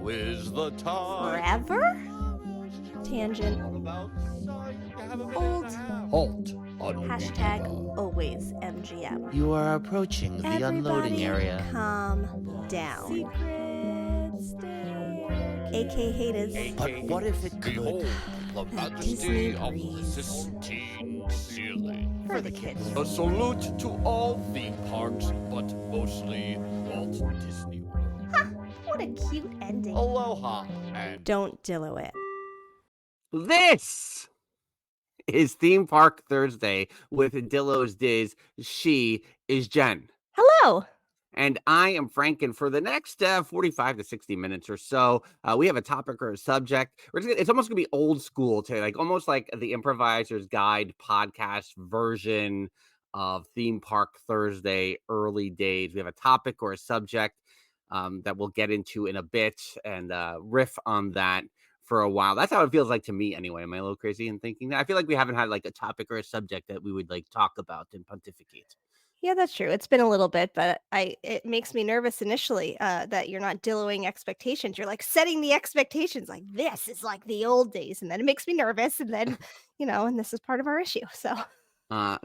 Now is the time. Forever? Tangent. Old. Halt. Hashtag always MGM. You are approaching the unloading area. Calm down. AK haters. But what if it could? Behold, the Disney majesty of the breeze. Sistine Ceiling. For the kids. A salute to all theme parks, but mostly Walt Disney World. Ha! What a cute ending. Aloha and Don't Dillo it. This is Theme Park Thursday with Dillo's Diz. She is Jen. Hello. And I am Frank, and for the next 45 to 60 minutes or so, we have a topic or a subject. It's almost going to be old school today, like almost like the Improviser's Guide podcast version of Theme Park Thursday early days. We have a topic or a subject that we'll get into in a bit and riff on that for a while. That's how it feels like to me anyway. Am I a little crazy in thinking that? I feel like we haven't had like a topic or a subject that we would like talk about and pontificate. Yeah, that's true. It's been a little bit, but it makes me nervous initially that you're not dilloing expectations. You're like setting the expectations like this is like the old days. And then it makes me nervous. And then, and this is part of our issue. So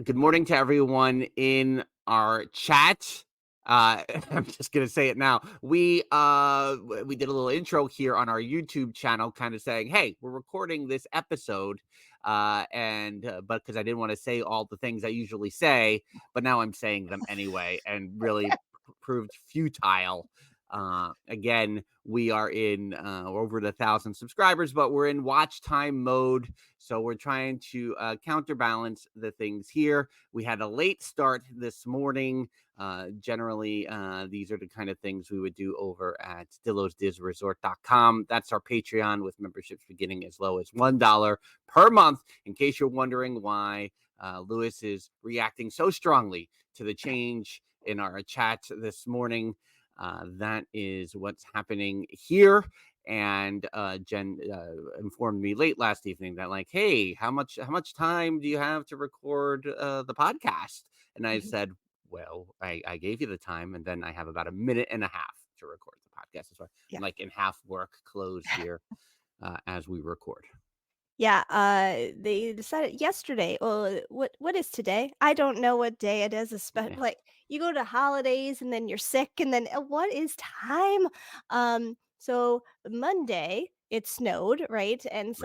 good morning to everyone in our chat. I'm just going to say it now. We did a little intro here on our YouTube channel kind of saying, hey, we're recording this episode. But because I didn't want to say all the things I usually say, but now I'm saying them anyway and really proved futile. Again, we are in over 1,000 subscribers, but we're in watch time mode. So we're trying to counterbalance the things here. We had a late start this morning. Generally, these are the kind of things we would do over at DillosDizResort.com. That's our Patreon with memberships beginning as low as $1 per month. In case you're wondering why Lewis is reacting so strongly to the change in our chat this morning, that is what's happening here. And Jen informed me late last evening that like, hey, how much time do you have to record the podcast? And I said, well, I gave you the time, and then I have about a minute and a half to record the podcast. So I'm like in half work close here as we record. yeah, they decided yesterday. Well, what is today? I don't know what day it is. Especially like you go to holidays and then you're sick, and then what is time? So Monday it snowed, right? And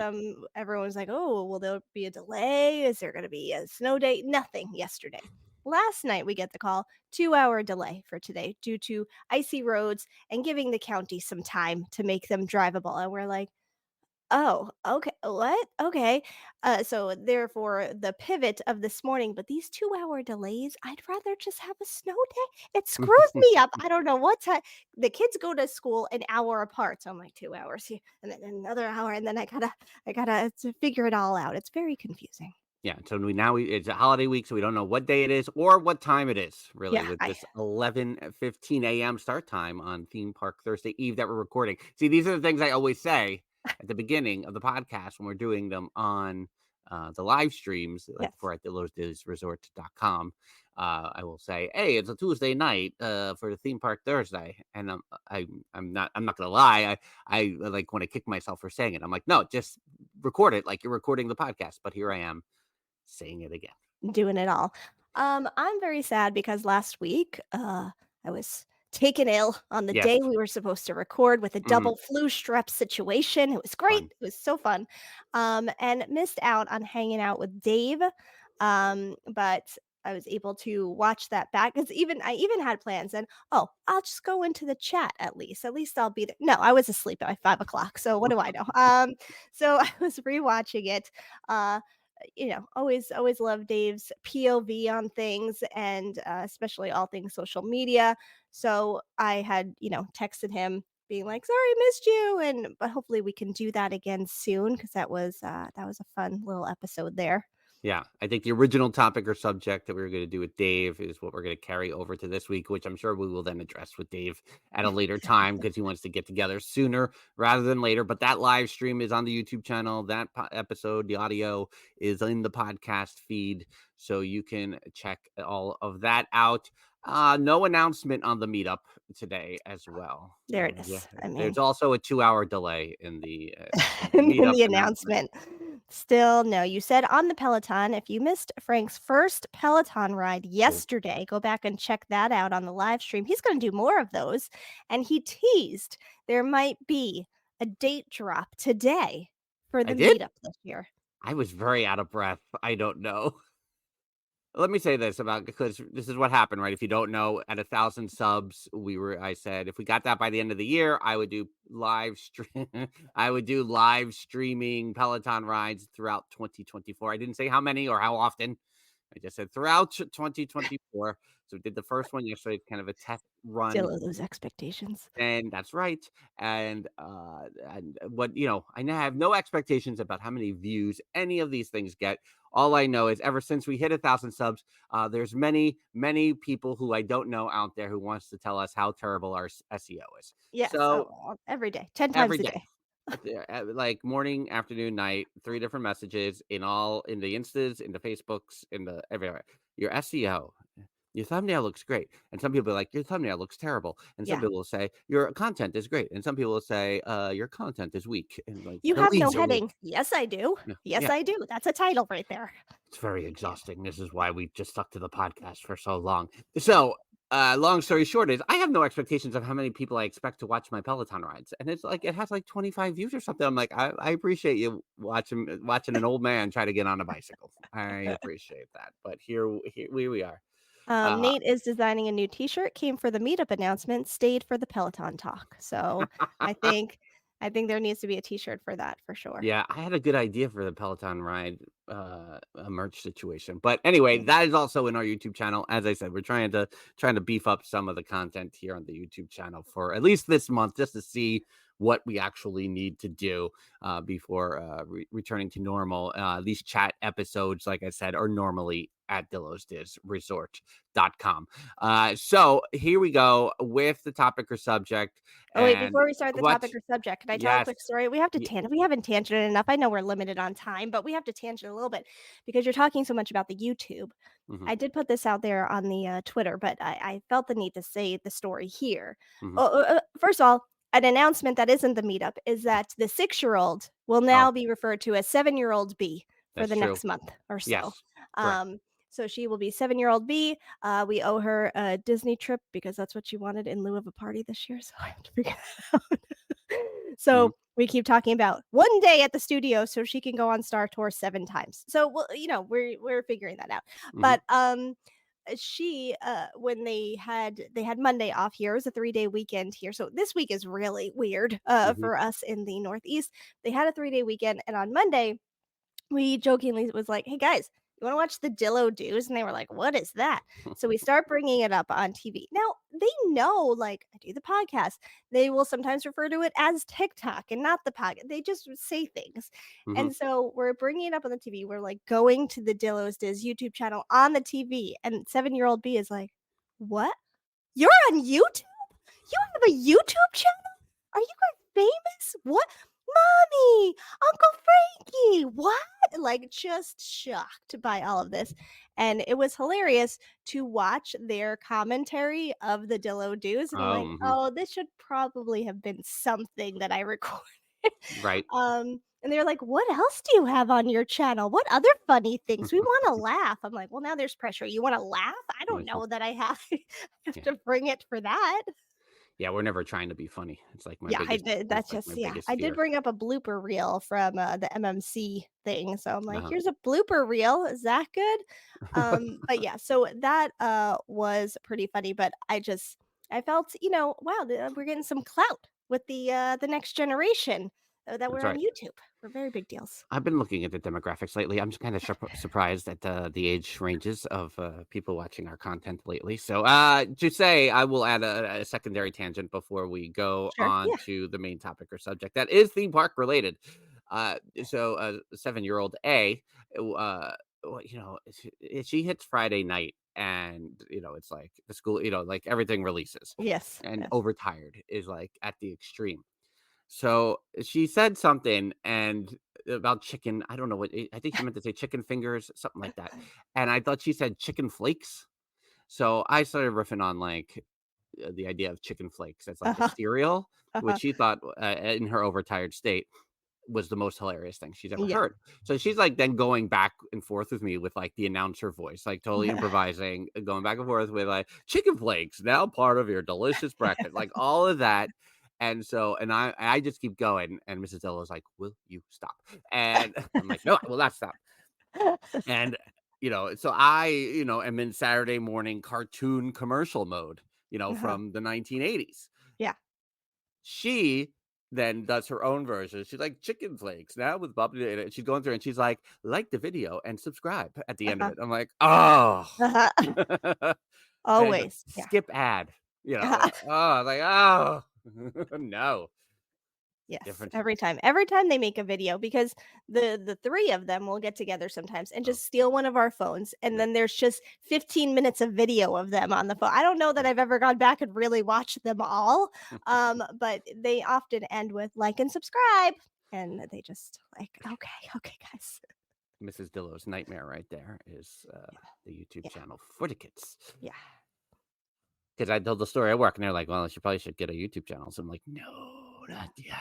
everyone's like, oh, will there be a delay? Is there going to be a snow day? Nothing yesterday. Last night we get the call, 2-hour delay for today due to icy roads and giving the county some time to make them drivable. And we're like, oh, okay. What? Okay. So therefore the pivot of this morning, but these 2-hour delays, I'd rather just have a snow day. It screws me up. I don't know what time the kids go to school an hour apart. So I'm like 2 hours here and then another hour. And then I gotta to figure it all out. It's very confusing. Yeah, so it's a holiday week, so we don't know what day it is or what time it is, really, with this 11:15 a.m. start time on Theme Park Thursday Eve that we're recording. See, these are the things I always say at the beginning of the podcast when we're doing them on the live streams, like for at DillosDizResort.com. I will say, hey, it's a Tuesday night for the Theme Park Thursday, and I'm not gonna lie, I like want to kick myself for saying it. I'm like, no, just record it like you're recording the podcast. But here I am saying it again, doing it all. I'm very sad because last week I was taken ill on the day we were supposed to record with a double flu strep situation. It was great. It was so fun. And missed out on hanging out with Dave. But I was able to watch that back because I even had plans and I'll just go into the chat at least I'll be there. No, I was asleep at 5 o'clock. So what do I know? So I was rewatching it. Always love Dave's POV on things and especially all things social media. So I had, texted him being like, sorry, missed you. But hopefully we can do that again soon because that was a fun little episode there. Yeah, I think the original topic or subject that we were going to do with Dave is what we're going to carry over to this week, which I'm sure we will then address with Dave at a later time because he wants to get together sooner rather than later. But that live stream is on the YouTube channel. That episode, the audio is in the podcast feed, so you can check all of that out. No announcement on the meetup today as well. There it Yeah, is. I there's mean, also a 2-hour delay in the in meetup the announcement. announcement. Still, no. You said on the Peloton, if you missed Frank's first Peloton ride Oh, yesterday, go back and check that out on the live stream. He's going to do more of those. And he teased there might be a date drop today for I the did? meetup this year. I was very out of breath. I don't know. Let me say this about because this is what happened, right? If you don't know, at 1,000 subs, I said if we got that by the end of the year, I would do live stream. I would do live streaming Peloton rides throughout 2024. I didn't say how many or how often. I just said throughout 2024. So we did the first one yesterday, kind of a test run. Still those expectations. And that's right. And what I have no expectations about how many views any of these things get. All I know is ever since we hit 1,000 subs, there's many people who I don't know out there who wants to tell us how terrible our SEO is. Yes. So Every day, 10 times every a day, day. like morning, afternoon, night, 3 different messages in the Instas, in the Facebooks, in the everywhere. Your SEO. Your thumbnail looks great. And some people are like, your thumbnail looks terrible. And some Yeah. people will say, your content is great. And some people will say, your content is weak. And like, You the have no leads are weak. heading. Yes, I do. Yeah. Yes, Yeah. I do. That's a title right there. It's very exhausting. This is why we just stuck to the podcast for so long. So, long story short is I have no expectations of how many people I expect to watch my Peloton rides. And it's like, it has like 25 views or something. I'm like, I appreciate you watching an old man try to get on a bicycle. I appreciate that. But here we are. Nate is designing a new T-shirt. Came for the meetup announcement. Stayed for the Peloton talk. So I think there needs to be a T-shirt for that for sure. Yeah, I had a good idea for the Peloton ride, a merch situation. But anyway, that is also in our YouTube channel. As I said, we're trying to beef up some of the content here on the YouTube channel for at least this month, just to see what we actually need to do before returning to normal. These chat episodes, like I said, are normally at Dillo'sDizResort.com. So here we go with the topic or subject. Oh, wait, And before we start the topic or subject, can I tell a yes. quick story? We have to we haven't tangented enough. I know we're limited on time, but we have to tangent a little bit because you're talking so much about the YouTube. Mhm. I did put this out there on the Twitter, but I felt the need to say the story here. Mhm. First of all, an announcement that isn't the meetup is that the 6-year-old will now be referred to as 7-year-old B for That's the true. next month or so. Yes, correct. So she will be 7-year-old B. We owe her a Disney trip because that's what she wanted in lieu of a party this year. So I have to figure that out. So we keep talking about one day at the studio so she can go on Star Tour 7 times. So we're figuring that out. But she when they had Monday off here, it was a 3-day weekend here. So this week is really weird for us in the Northeast. They had a 3-day weekend, and on Monday we jokingly was like, hey guys, you want to watch the Dillo Do's? And they were like, what is that? So we start bringing it up on TV. Now they know, like, I do the podcast. They will sometimes refer to it as TikTok and not the podcast. They just say things. And so we're bringing it up on the TV. We're like going to the Dillo's Diz YouTube channel on the TV. And 7-year-old B is like, what? You're on YouTube? You have a YouTube channel? Are you guys famous? What? Mommy, Uncle Frankie, what? Like, just shocked by all of this. And it was hilarious to watch their commentary of the Dillo Do's. And I'm like, oh, this should probably have been something that I recorded. Right. And they're like, what else do you have on your channel? What other funny things? We want to laugh. I'm like, well, now there's pressure. You want to laugh? I don't know that I have to bring it for that. Yeah, we're never trying to be funny. It's like my Yeah, I biggest, did. That's it's like just my biggest I did fear. bring up a blooper reel from the MMC thing. So I'm like, Uh-huh. here's a blooper reel. Is that good? But yeah, so that was pretty funny. But I felt, wow, we're getting some clout with the next generation that we're That's on right. YouTube. We're very big deals. I've been looking at the demographics lately. I'm just kind of surprised at the age ranges of people watching our content lately. So to say, I will add a secondary tangent before we go Sure. on to the main topic or subject that is theme park related. So 7-year-old A, she hits Friday night, and it's like the school, like everything releases. Yes. And yes. overtired is like at the extreme. So she said something and about chicken. I don't know what I think she meant to say chicken fingers, something like that. And I thought she said chicken flakes. So I started riffing on like the idea of chicken flakes as like a Uh-huh. cereal, Uh-huh. which she thought in her overtired state was the most hilarious thing she's ever Yeah. heard. So she's like then going back and forth with me with like the announcer voice, like totally improvising, going back and forth with like chicken flakes, now part of your delicious breakfast, like all of that. And so, and I just keep going. And Mrs. Dillo is like, will you stop? And I'm like, no, I will not stop. And, so I, am in Saturday morning cartoon commercial mode, Uh-huh. from the 1980s. Yeah. She then does her own version. She's like chicken flakes now with Bob. And she's going through and she's like the video and subscribe at the end of Uh-huh. it. I'm like, oh, Uh-huh. and Always. Yeah. skip ad, Uh-huh. oh, like, oh, no, Yes, different. every time. Every time they make a video, because the three of them will get together sometimes and Oh, just steal one of our phones, and yeah. then there's just 15 minutes of video of them on the phone. I don't know that I've ever gone back and really watched them all, but they often end with like and subscribe, and they just like, okay, okay, guys. Mrs. Dillo's nightmare right there is the YouTube Yeah, channel for the kids. yeah. Because I told the story at work, and they're like, "Well, you probably should get a YouTube channel." So I'm like, "No, not yet.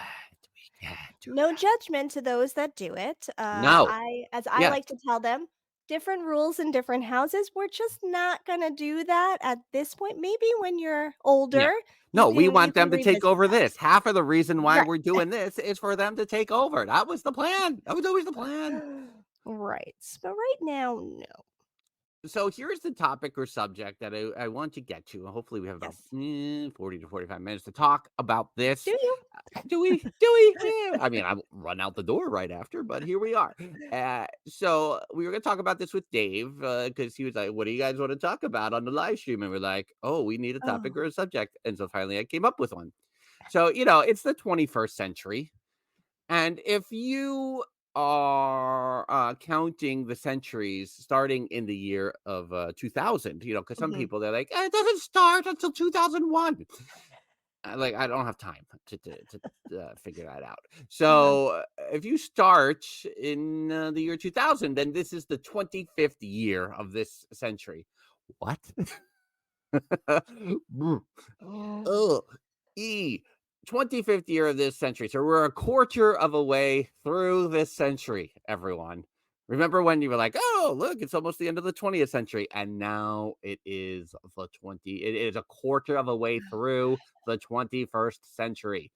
We can't do No that." judgment to those that do it. No, I yeah, like to tell them, different rules in different houses. We're just not gonna do that at this point. Maybe when you're yeah. older, No, we you want can them to take revisit over that. this. Half of the reason why Right. we're doing this is for them to take over. That was the plan. That was always the plan. Right. But right now, no. So here's the topic or subject that I want to get to. Hopefully, we have about Yes. 40 to 45 minutes to talk about Do this. you? Do we? Do we? Yeah. I mean, I'll run out the door right after, but here we are. So we were going to talk about this with Dave because he was like, "What do you guys want to talk about on the live stream?" And we're like, "Oh, we need a topic Oh. or a subject." And so finally, I came up with one. So it's the 21st century, and if you are counting the centuries starting in the year of 2000, because some Mhm. people they're like, it doesn't start until 2001. Like I don't have time to figure that out. Uh-huh. So if you start in the year 2000, then this is the 25th year of this century. What? Oh, 25th year of this century. So we're a quarter of a way through this century, everyone. Remember when you were like, oh, look, it's almost the end of the 20th century. And now it is it is a quarter of a way through the 21st century.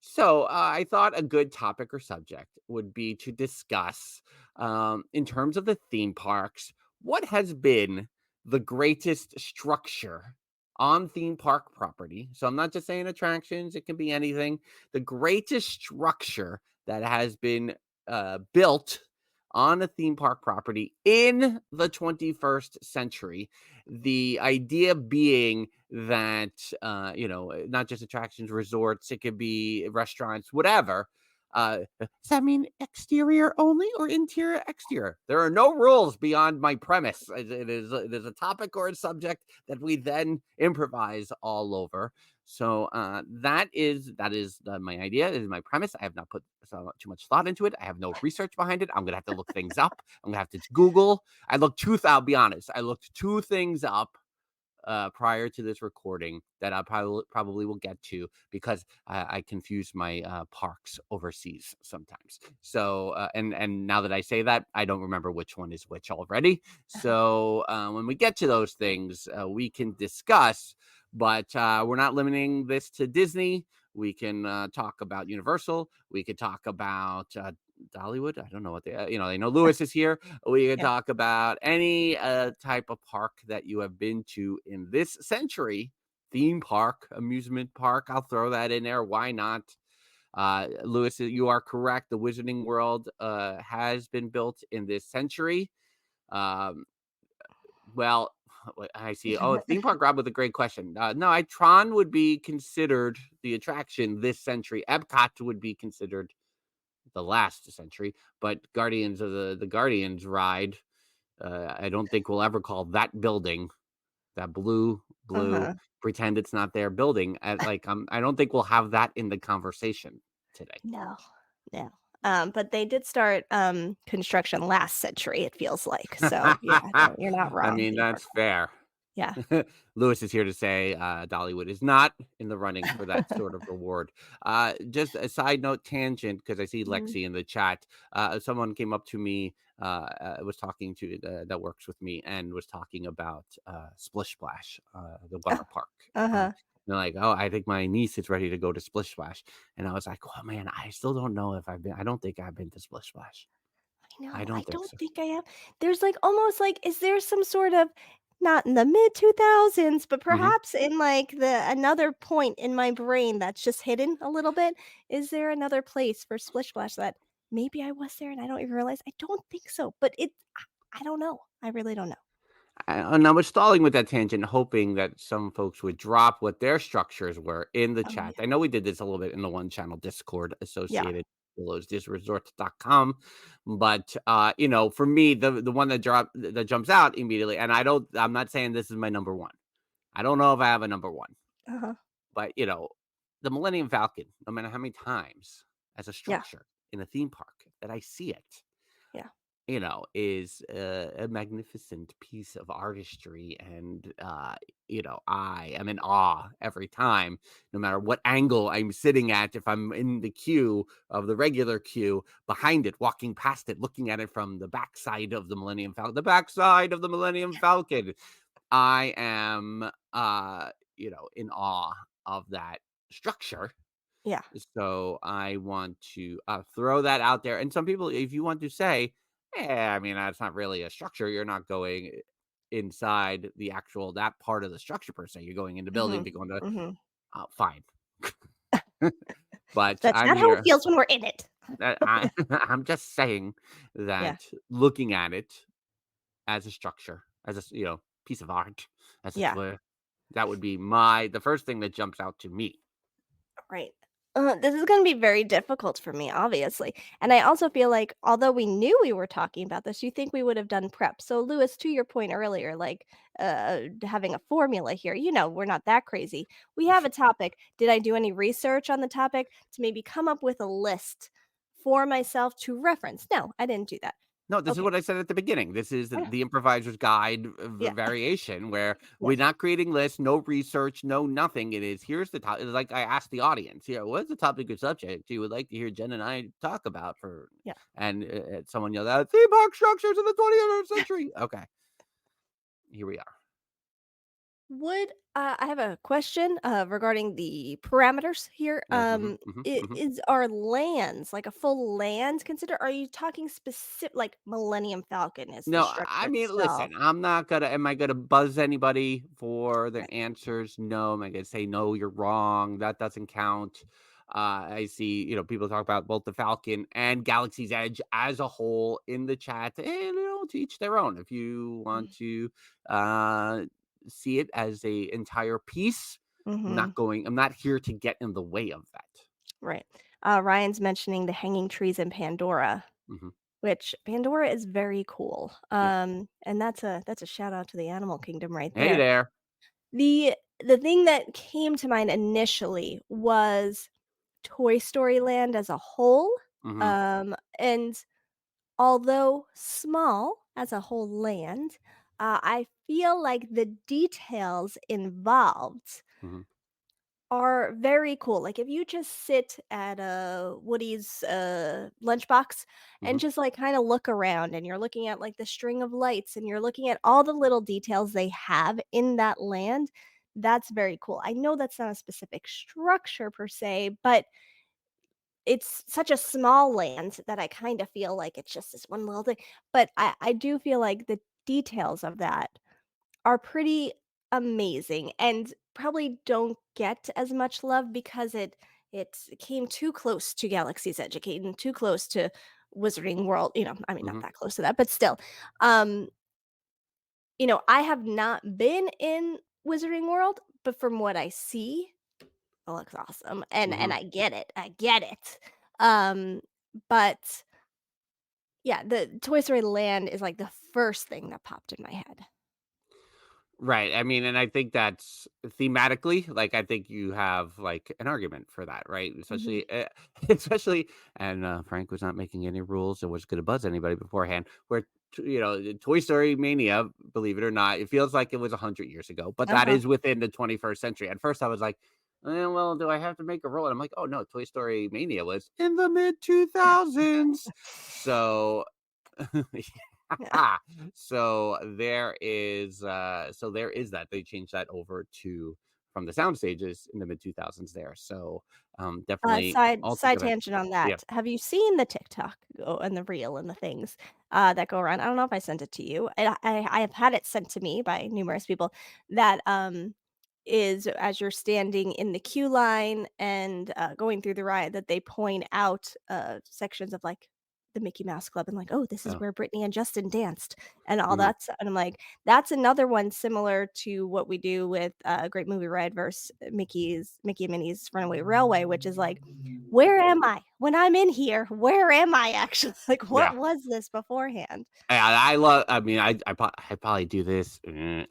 So I thought a good topic or subject would be to discuss, in terms of the theme parks, what has been the greatest structure on theme park property. So I'm not just saying attractions, it can be anything. The greatest structure that has been built on a theme park property in the 21st century. The idea being that, not just attractions, resorts, it could be restaurants, whatever. Does that mean exterior only or interior, exterior? There are no rules beyond my premise. It is a topic or a subject that we then improvise all over. So that is my idea. It is my premise. I have not put too much thought into it. I have no research behind it. I'm gonna have to look things up. I'm gonna have to Google. I'll be honest. I looked two things up prior to this recording that I probably will get to because I confuse my parks overseas sometimes. So and now that I say that, I don't remember which one is which already. So when we get to those things, we can discuss. But we're not limiting this to Disney. We can talk about Universal. We could talk about Dollywood. I don't know what they know Lewis is here. We could Yeah. talk about any type of park that you have been to in this century. Theme park, amusement park. I'll throw that in there. Why not? Lewis, you are correct. The Wizarding World has been built in this century. Um, well, I see. Oh, theme park Rob with a great question. No, Tron would be considered the attraction this century. Epcot would be considered the last century, but Guardians of the Guardians ride. I don't think we'll ever call that building, that blue, Uh-huh. pretend it's not their building. I don't think we'll have that in the conversation today. No. No. But they did start construction last century, it feels like. So yeah, no, you're not I wrong. mean, You are that's fair. Yeah. Lewis is here to say Dollywood is not in the running for that sort of reward. Just a side note tangent, because I see Mhm. Lexi in the chat. Someone came up to me, was talking to that works with me, and was talking about Splish Splash, the water park. Uh-huh. They're like, oh, I think my niece is ready to go to Splish Splash. And I was like, oh man, I still don't know if I've been. I don't think I've been to Splish Splash. I I know, I don't think don't so. think I have. There's, like, almost like is there some sort of not in the mid-2000s, but Mhm. perhaps in, like, the another point in my brain that's just hidden a little bit? Is there another place for Splish Splash that maybe I was there and I don't even realize? I don't think so, but I don't know. I really don't know. And I was stalling with that tangent, hoping that some folks would drop what their structures were in the Oh, chat. yeah. I know we did this a little bit in the one channel Discord Yeah. associated with Dillo'sDisResorts.com, but for me, the one that jumps out immediately, and I'm not saying this is my number one. I don't know if I have a number one, Uh-huh. but the Millennium Falcon, no matter how many times as a Yeah. structure in a theme park that I see it, Yeah. is a magnificent piece of artistry. And, I am in awe every time, no matter what angle I'm sitting at. If I'm in the queue of the regular queue, behind it, walking past it, looking at it from the backside of the Millennium Falcon, I am, in awe of that structure. Yeah. So I want to throw that out there. And some people, if you want to say, I mean, that's not really a structure. You're not going inside that part of the structure per se. You're going into building Mhm. to go into, Mhm. fine. But That's I'm not how it here. feels when we're in it. I'm just saying Yeah. that looking at it as a structure, as piece of art, as it Yeah. were, that would be the first thing that jumps out to me. Right. This is gonna be very difficult for me, obviously. And I also feel like although we knew we were talking about this, you think we would have done prep. So, Lewis, to your point earlier, like having a formula here, we're not that crazy. We have a topic. Did I do any research on the topic to maybe come up with a list for myself to reference? No, I didn't do that. No, this is Okay. what I said at the beginning. This is I know. the improviser's guide Yeah. variation, where we're Yes. not creating lists, no research, no nothing. It is here's the topic. Like I asked the audience, what's the topic or subject you would like to hear Jen and I talk about for? Yeah. And someone yelled out, theme park structures in the 20th century. Okay, here we are. I have a question regarding the parameters here. Yeah. Hmm. Is our lands like a full land considered? Are you talking specific like Millennium Falcon is the No, structure I mean, itself? listen, I'm not gonna. Am I gonna buzz anybody for Right. their answers? No. Am I gonna say no? You're wrong. That doesn't count. I see, people talk about both the Falcon and Galaxy's Edge as a whole in the chat, and to each their own. If you want to uh, see it as a entire piece, Mm-hmm. I'm not here to get in the way of that. Right. Ryan's mentioning the hanging trees in Pandora, Hmm. which Pandora is very cool. Yeah. And that's a shout out to the animal kingdom right Hey there. there. The thing that came to mind initially was Toy Story Land as a whole, Hmm. and although small as a whole land, I feel like the details involved Hmm. are very cool. Like, if you just sit at, Woody's, lunchbox and Hmm. just, like, kinda look around and you're looking at, like, the string of lights and you're looking at all the little details they have in that land, that's very cool. I know that's not a specific structure per se, but it's such a small land that I kinda feel like it's just this one little thing, but I do feel like the details of that are pretty amazing and probably don't get as much love because it came too close to Galaxy's Edge, it came too close to Wizarding World, I mean, not Hmm. that close to that, but still. Um, I have not been in Wizarding World, but from what I see, it looks awesome, and Hmm. I get it. Um, but yeah, the Toy Story Land is, like, the first thing that popped in my head. Right. I mean, and I think that's thematically, like, I think you have like an argument for that, right? Mhm. Especially, and Frank was not making any rules and was going to buzz anybody beforehand. Where Toy Story Mania, believe it or not, it feels like it was 100 years ago, but that Uh-huh. is within the 21st century. At first, I was like, well, do I have to make a rule? And I'm like, oh no, Toy Story Mania was in the mid 2000s. So, Yeah. so there is that they changed that over to from the sound stages in the mid 2000s there. So, definitely all Side together. tangent on Yeah. that. Have you seen the TikTok and the reel and the things that go around? I don't know if I sent it to you. I have had it sent to me by numerous people that is as you're standing in the queue line and going through the ride that they point out sections of like the Mickey Mouse Club and like, oh, this is Oh, where Brittany and Justin danced and all mhm. that stuff. And I'm like, that's another one similar to what we do with Great Movie Ride versus Mickey and Minnie's Runaway Railway, which is like, where am I when I'm in here? Where am I actually? Like, Yeah. what was this beforehand? I love. I mean, I probably do this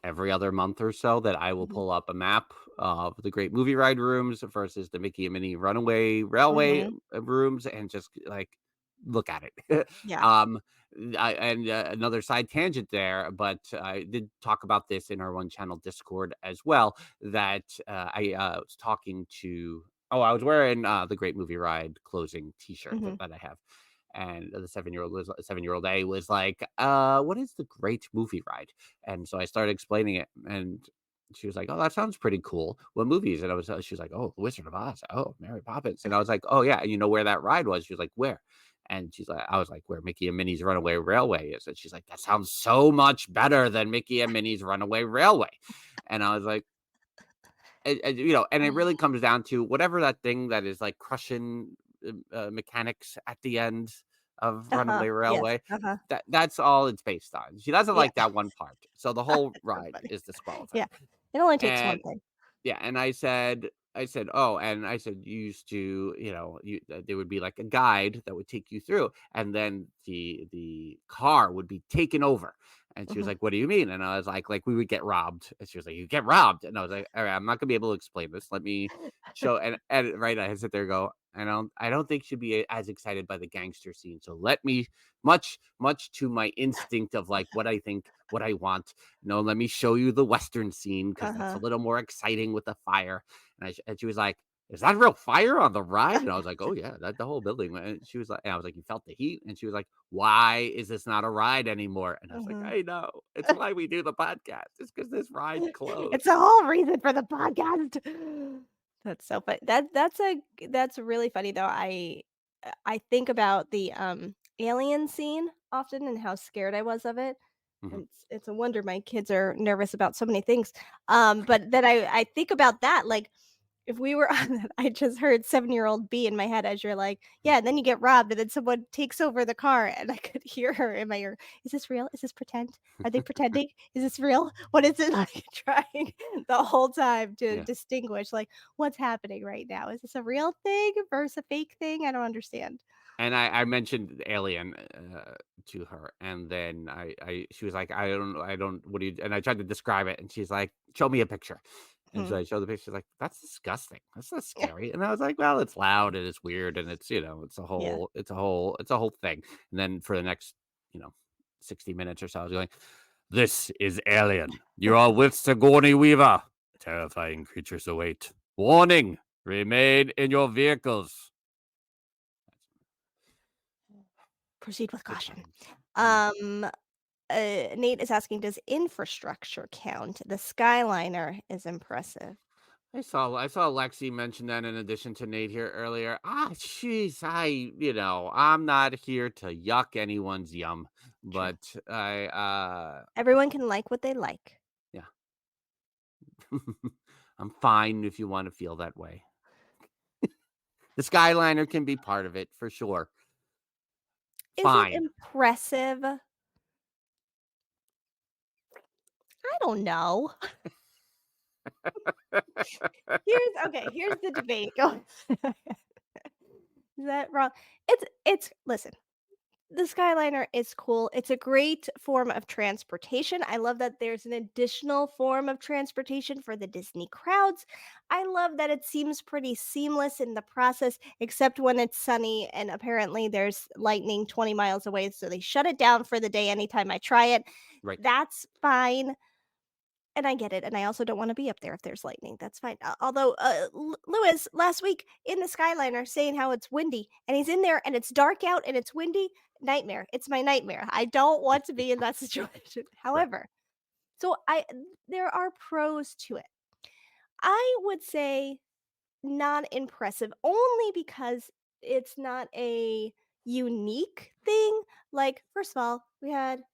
every other month or so. That I will Mhm, pull up a map of the Great Movie Ride rooms versus the Mickey and Minnie Runaway Railway mhm, rooms, and just like look at it. yeah. um, another side tangent there, but I did talk about this in our one channel Discord as well. That I was talking to. Oh, I was wearing the Great Movie Ride closing T-shirt Mhm, that I have. And the 7-year-old A was like, what is the Great Movie Ride? And so I started explaining it, and she was like, oh, that sounds pretty cool. What movies? And she was like, oh, The Wizard of Oz. Oh, Mary Poppins. And I was like, oh yeah, and you know where that ride was? She was like, where? And I was like, where Mickey and Minnie's Runaway Railway is. And she's like, that sounds so much better than Mickey and Minnie's Runaway Railway. And I was like, and it really comes down to whatever that thing that is like crushing mechanics at the end of uh-huh, Runaway yes, Railway. uh-huh, That's all it's based on. She doesn't yeah. like that one part, so the whole It's so ride funny. is disqualified. Yeah, it only takes one And thing. yeah, and I said, "Oh," and I said, "You used to, there would be like a guide that would take you through, and then the car would be taken over." And she was Mhm, like, "What do you mean?" And I was like we would get robbed. And she was like, "You get robbed?" And I was like, "All right, I'm not gonna be able to explain this. Let me show." And right, I sit there, and go, I don't think she'd be as excited by the gangster scene. So let me, much to my instinct of like what I think, what I want, no, let me show you the Western scene because that's a uh-huh. little more exciting with the fire. And she was like, is that real fire on the ride? And I was like, oh yeah, that the whole building. And she was like, and I was like, you felt the heat? And she was like, why is this not a ride anymore? And I was like, Mhm. I know. It's why we do the podcast. It's because this ride It's closed. the whole reason for the podcast. That's so funny. That's really funny though. I think about the alien scene often and how scared I was of it. Mhm. It's a wonder my kids are nervous about so many things. But then I think about that like if we were on that, I just heard seven-year-old B in my head as you're like, "Yeah, and then you get robbed, and then someone takes over the car," and I could hear her in my ear, "Is this real? Is this pretend? Are they pretending? Is this real? What is it?" Like, trying the whole time to Yeah. distinguish, like, what's happening right now? Is this a real thing versus a fake thing? I don't understand. And I mentioned Alien to her, and then she was like, I don't, what do you? And I tried to describe it, and she's like, show me a picture. And so Mhm. I showed the picture. She's like, that's disgusting. That's not scary. And I was like, well, it's loud and it's weird and it's Yeah. it's a whole thing. And then for the next you know 60 minutes or so, I was going, this is Alien. You are with Sigourney Weaver. Terrifying creatures await. Warning: remain in your vehicles. Proceed with Good caution. times. Yeah. Um, Nate is asking, does infrastructure count? The Skyliner is impressive. I saw Lexi mention that in addition to Nate here earlier. Jeez, I'm not here to yuck anyone's yum, True. but Everyone can like what they like. yeah, I'm fine if you want to feel that way. The Skyliner can be part of it for sure. Is it Fine. impressive? I don't know. Here's the debate going. Is that wrong? It's listen. the Skyliner is cool. It's a great form of transportation. I love that there's an additional form of transportation for the Disney crowds. I love that it seems pretty seamless in the process, except when it's sunny and apparently there's lightning 20 miles away, so they shut it down for the day anytime I try it. Right. That's fine. And I get it, and I also don't wanna be up there if there's lightning, that's fine. Although, Lewis, last week in the Skyliner saying how it's windy, and he's in there and it's dark out and it's windy, nightmare. It's my nightmare. I don't want to be in that situation. Right. However, so there are pros to it. I would say not impressive, only because it's not a unique thing. Like, first of all, we kind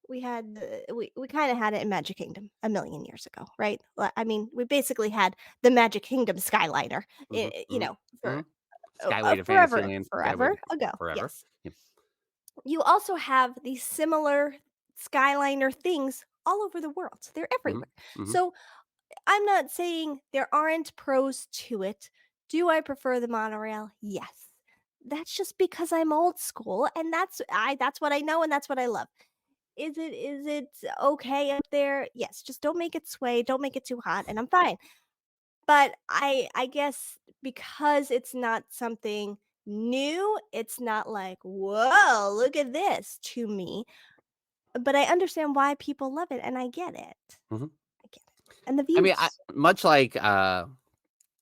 of had it in Magic Kingdom a million years ago, right? I mean, we basically had the Magic Kingdom Skyliner, Hmm. you Hmm. know, Hmm. for Skyway to forever, Fantasyland, Skyway forever to ago. forever. Yes. Yep. You also have these similar Skyliner things all over the world. They're Hmm. everywhere. Hmm. So I'm not saying there aren't pros to it. Do I prefer the monorail? Yes. That's just because I'm old school and that's what I know and that's what I love. Is it okay up there? Yes, just don't make it sway, don't make it too hot and I'm fine. But I guess because it's not something new, it's not like, "Whoa, look at this" to me, but I understand why people love it and I get it. Hmm. I get it. And the I mean, views. much like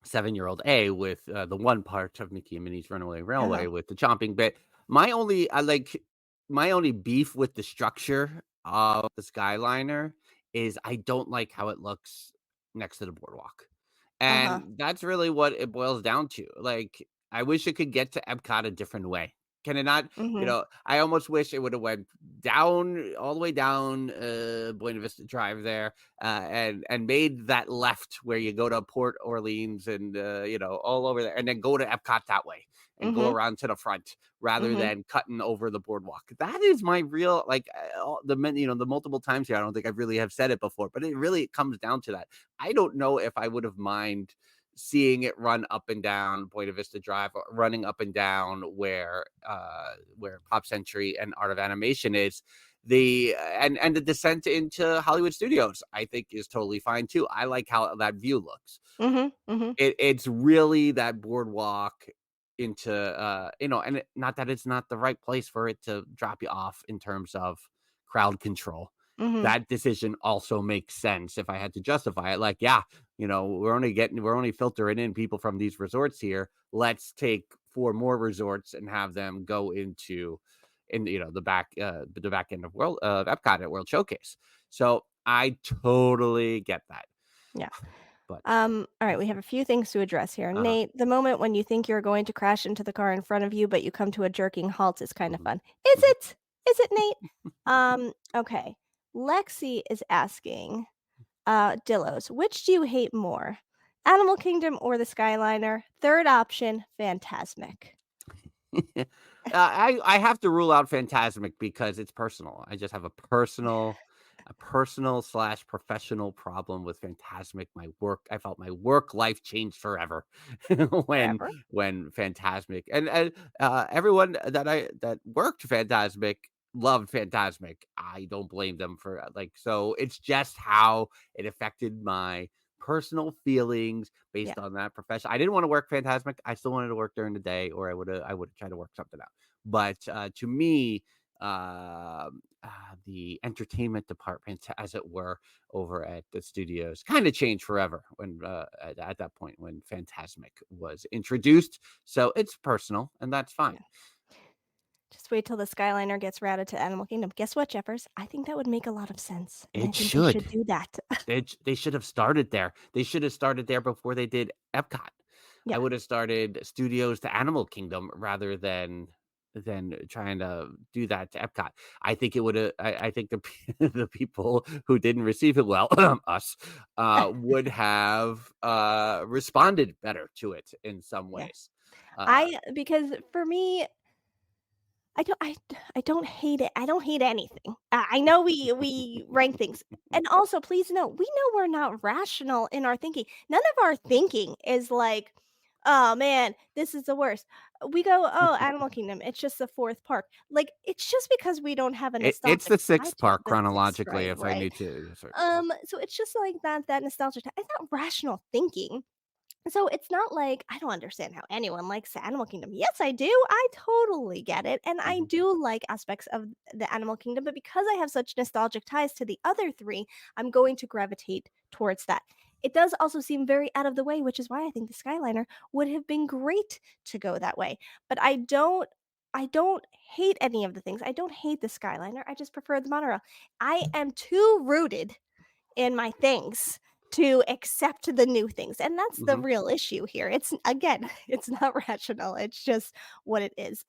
7-year-old A with the one part of Mickey and Minnie's Runaway Uh-huh. Railway with the chomping bit. My only I like my only beef with the structure of the Skyliner is I don't like how it looks next to the boardwalk. Uh-huh. And that's really what it boils down to. Like, I wish it could get to Epcot a different way. Can it not? Mhm. I almost wish it would have went down all the way down Buena Vista Drive there, and made that left where you go to Port Orleans and all over there, and then go to Epcot that way and go Mhm. around to the front rather Mhm. than cutting over the boardwalk. That is my real like the multiple times here. I don't think I really have said it before, but it really comes down to that. I don't know if I would have mind seeing it run up and down Buena Vista Drive, or running up and down where Pop Century and Art of Animation is. And the descent into Hollywood Studios, I think, is totally fine too. I like how that view looks. Mhm. Mhm. It's really that boardwalk into and not that it's not the right place for it to drop you off in terms of crowd control. Mhm. That decision also makes sense if I had to justify it. Like, yeah, we're only filtering in people from these resorts here. Let's take 4 more resorts and have them go in the back end of World Epcot at World Showcase. So I totally get that. Yeah. But All right, we have a few things to address here. uh-huh. Nate, the moment when you think you're going to crash into the car in front of you, but you come to a jerking halt is kind of Mhm. fun. Is Mhm. it? Is it, Nate? Okay. Lexi is asking, Dillos, which do you hate more? Animal Kingdom or the Skyliner? Third option, Phantasmic. I have to rule out Phantasmic because it's personal. I just have a personal slash professional problem with Phantasmic. I felt my work life changed forever when Forever. Phantasmic and everyone that worked Phantasmic loved Phantasmic. I don't blame them for so it's just how it affected my personal feelings Yeah. based on that profession. I didn't want to work Phantasmic. I still wanted to work during the day, or I would have tried to work something out. But to me, the entertainment department, as it were, over at the studios, kind of changed forever when at that point when Phantasmic was introduced. So it's personal, and that's fine. Yeah. Just wait till the Skyliner gets routed to Animal Kingdom. Guess what, Jeffers? I think that would make a lot of sense, and I It think they should should. do that. They should have started there. They should have started there before they did Epcot. I Yeah. would have started studios to Animal Kingdom rather than trying to do that to Epcot. I think it would have. I think the people who didn't receive it well, us, would have responded better to it in some Yeah. ways. Uh, Because for me, I don't hate it. I don't hate anything. I know we rank things. And also, please note, we know we're not rational in our thinking. None of our thinking is like, "Oh, man, this is the worst." We go, "Oh, Animal Kingdom, it's just the 4th park." Like, it's just because we don't have a It's nostalgic the tie 6th to it. park The 6th, chronologically, right, if I right. need to assert. So it's just like that nostalgia tie. It's not rational thinking. So it's not like I don't understand how anyone likes the Animal Kingdom. Yes, I do. I totally get it. And I Mhm. do like aspects of the Animal Kingdom, but because I have such nostalgic ties to the other 3, I'm going to gravitate towards that. It does also seem very out of the way, which is why I think the Skyliner would have been great to go that way. But I don't hate any of the things. I don't hate the Skyliner. I just prefer the monorail. I am too rooted in my things to accept the new things, and that's the Mhm. real issue here. It's again, it's not rational, it's just what it is.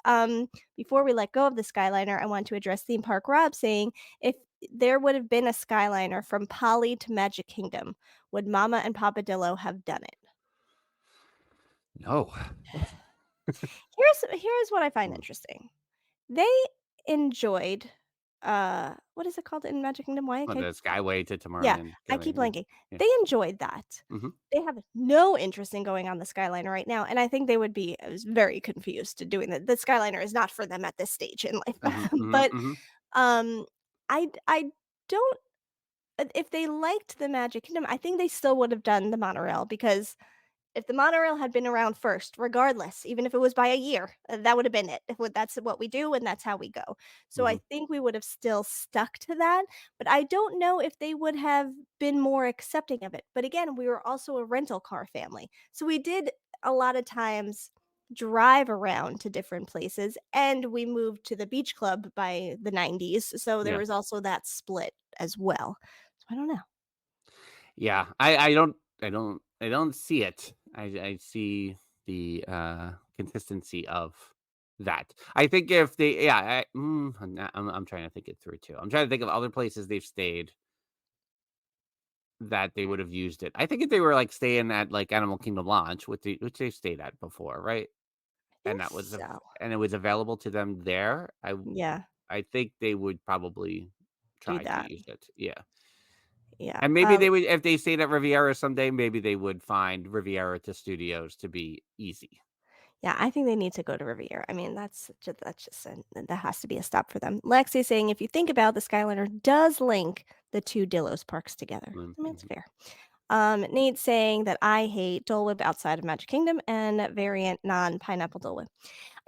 Before we let go of the Skyliner, I want to address Theme Park Rob saying, "If there would have been a Skyliner from Polly to Magic Kingdom, would Mama and Papa Dillo have done it?" No. Here's what I find Mm. interesting. They enjoyed, what is it called in Magic Kingdom? Why I Well, keep the Skyway to Yeah, Tomorrowland, I keep yeah, blanking. yeah. They enjoyed that. Mhm, They have no interest in going on the Skyliner right now, and I think they would be very confused to doing that. The Skyliner is not for them at this stage in life. mhm, mhm, But, mhm. um, I don't if they liked the Magic Kingdom, I think they still would have done the monorail because if the monorail had been around first, regardless, even if it was by a year, that would have been it. That's what we do and that's how we go. So I Mhm. think we would have still stuck to that, but I don't know if they would have been more accepting of it. But again, we were also a rental car family. So we did a lot of times drive around to different places and we moved to the beach club by the 90s. So there Yeah. was also that split as well. So I don't know. Yeah, I don't see it. I see the, consistency of that. I think if they yeah, I'm trying to think it through too. I'm trying to think of other places they've stayed that they would have used it. I think if they were, like, staying at, like, Animal Kingdom Lodge, which they've stayed at before, right? I And think that was so. and it was available to them there, Yeah, I think they would probably do try to that. use it. Yeah. Yeah. And maybe they would if they stayed at Riviera someday, maybe they would find Riviera to Studios to be easy. Yeah, I think they need to go to Riviera. I mean, that's just that has to be a stop for them. Lexi saying, if you think about it, the Skyliner does link the two Dillos parks together. I mean, it's Mhm. fair. Nate saying that I hate Dole Whip outside of Magic Kingdom and variant non-pineapple Dole Whip.